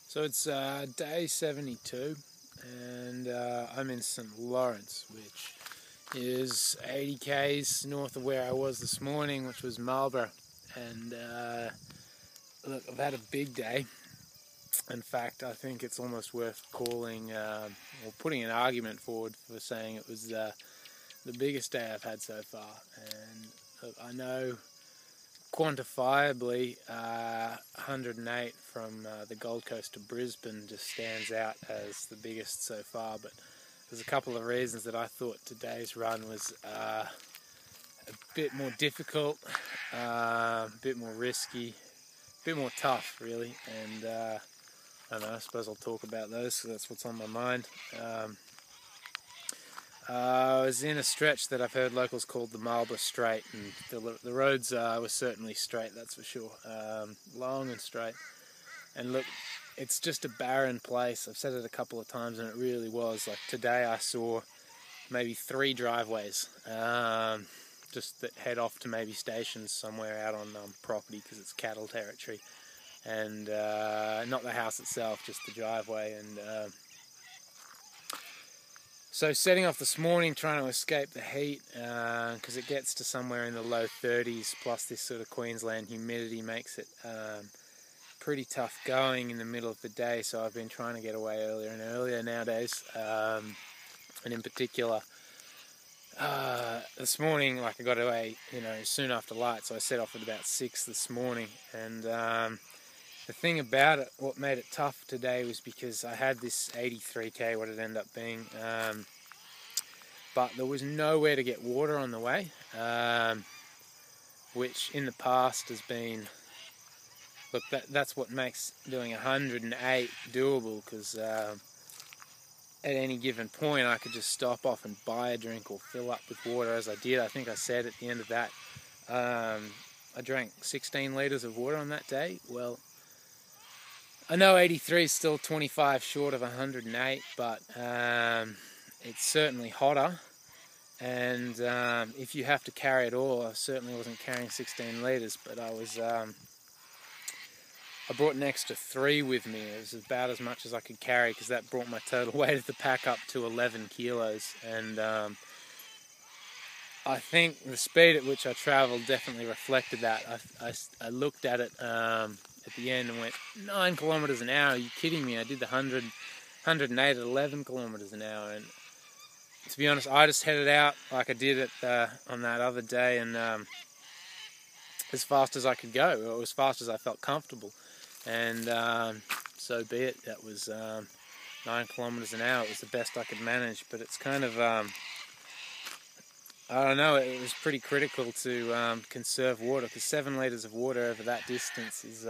So it's day 72 and I'm in St. Lawrence, which is 80 k's north of where I was this morning, which was Marlborough. And look, I've had a big day. In fact, I think it's almost worth calling or putting an argument forward for saying it was the biggest day I've had so far. And look, I know quantifiably 108 from the Gold Coast to Brisbane just stands out as the biggest so far, but there's a couple of reasons that I thought today's run was a bit more difficult, a bit more risky, a bit more tough really, and I don't know, I suppose I'll talk about those because that's what's on my mind. I was in a stretch that I've heard locals called the Marlborough Straight, and the roads were certainly straight, that's for sure. Long and straight. And look, it's just a barren place. I've said it a couple of times and it really was. Like today I saw maybe 3 driveways just that head off to maybe stations somewhere out on property because it's cattle territory. And not the house itself, just the driveway. And so setting off this morning, trying to escape the heat, because it gets to somewhere in the low 30s, plus this sort of Queensland humidity makes it pretty tough going in the middle of the day, so I've been trying to get away earlier and earlier nowadays. And in particular, this morning, like I got away, soon after light, so I set off at about 6 this morning, and the thing about it, what made it tough today was because I had this 83k, what it ended up being, but there was nowhere to get water on the way, which in the past has been, look, that's what makes doing 108 doable, because at any given point I could just stop off and buy a drink or fill up with water, as I did. I think I said at the end of that, I drank 16 litres of water on that day. Well, I know 83 is still 25 short of 108, but it's certainly hotter. And if you have to carry it all, I certainly wasn't carrying 16 litres, but I brought an extra 3 with me. It was about as much as I could carry because that brought my total weight of the pack up to 11 kilos. And I think the speed at which I travelled definitely reflected that. I looked at it at the end and went 9 kilometres an hour. Are you kidding me? I did the 108 at 11 kilometres an hour, and to be honest, I just headed out like I did on that other day, and as fast as I could go, or as fast as I felt comfortable, and so be it. That was 9 kilometres an hour. It was the best I could manage, but it's kind of I don't know, it was pretty critical to conserve water, because 7 litres of water over that distance is,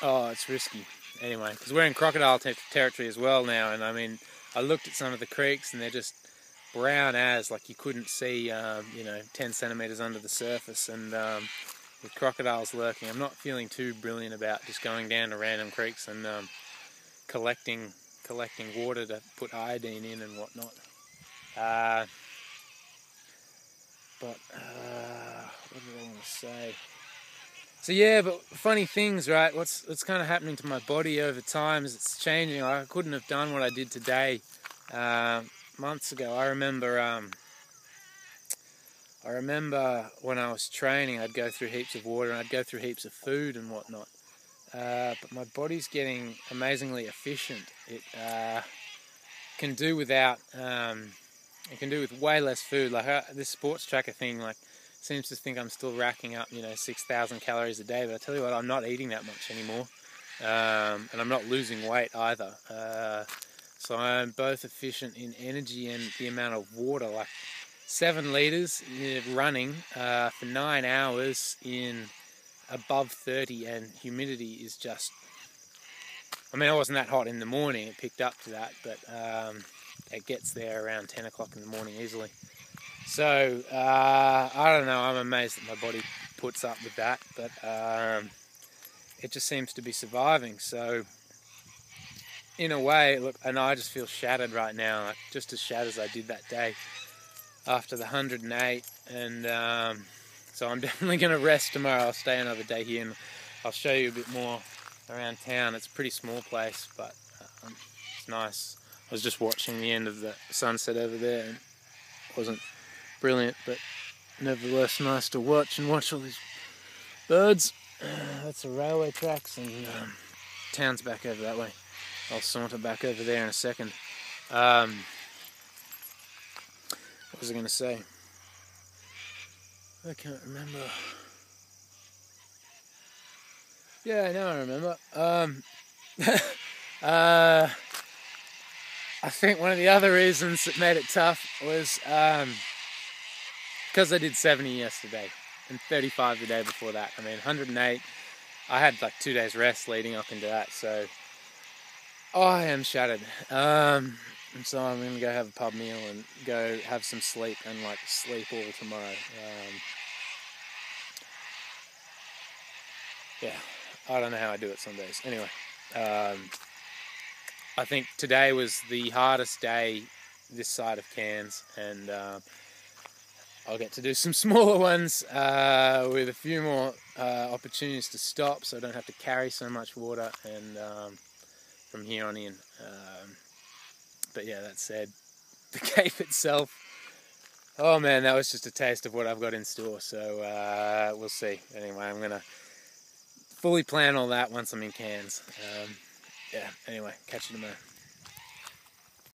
it's risky. Anyway, because we're in crocodile territory as well now, and I mean, I looked at some of the creeks and they're just brown as, like you couldn't see, 10 centimetres under the surface, and with crocodiles lurking, I'm not feeling too brilliant about just going down to random creeks and collecting water to put iodine in and whatnot. But what did I want to say? So yeah, but funny things, right? What's kind of happening to my body over time is it's changing. I couldn't have done what I did today months ago. I remember when I was training, I'd go through heaps of water and I'd go through heaps of food and whatnot. But my body's getting amazingly efficient. It can do without. It can do with way less food. Like this sports tracker thing, like seems to think I'm still racking up, 6,000 calories a day. But I tell you what, I'm not eating that much anymore, and I'm not losing weight either. So I'm both efficient in energy and the amount of water. Like 7 litres running for 9 hours in above 30, and humidity is just, I mean, it wasn't that hot in the morning, it picked up to that, but it gets there around 10 o'clock in the morning easily. So I don't know, I'm amazed that my body puts up with that, but it just seems to be surviving. So in a way, look, and I just feel shattered right now, like just as shattered as I did that day after the 108, and so I'm definitely going to rest tomorrow. I'll stay another day here and I'll show you a bit more around town. It's a pretty small place, but it's nice. I was just watching the end of the sunset over there, and it wasn't brilliant, but nevertheless nice to watch all these birds. That's the railway tracks, and town's back over that way. I'll saunter back over there in a second. What was I going to say? I can't remember. Yeah, now I remember. I think one of the other reasons that made it tough was because I did 70 yesterday and 35 the day before that. I mean, 108. I had like 2 days rest leading up into that, so I am shattered. And so I'm going to go have a pub meal and go have some sleep and like sleep all tomorrow. Yeah, I don't know how I do it some days. Anyway, I think today was the hardest day this side of Cairns, and I'll get to do some smaller ones with a few more opportunities to stop, so I don't have to carry so much water, and from here on in. But yeah, that said, the Cape itself, oh man, that was just a taste of what I've got in store, so we'll see. Anyway, I'm going to fully plan all that once I'm in Cairns. Yeah, anyway, catch you tomorrow.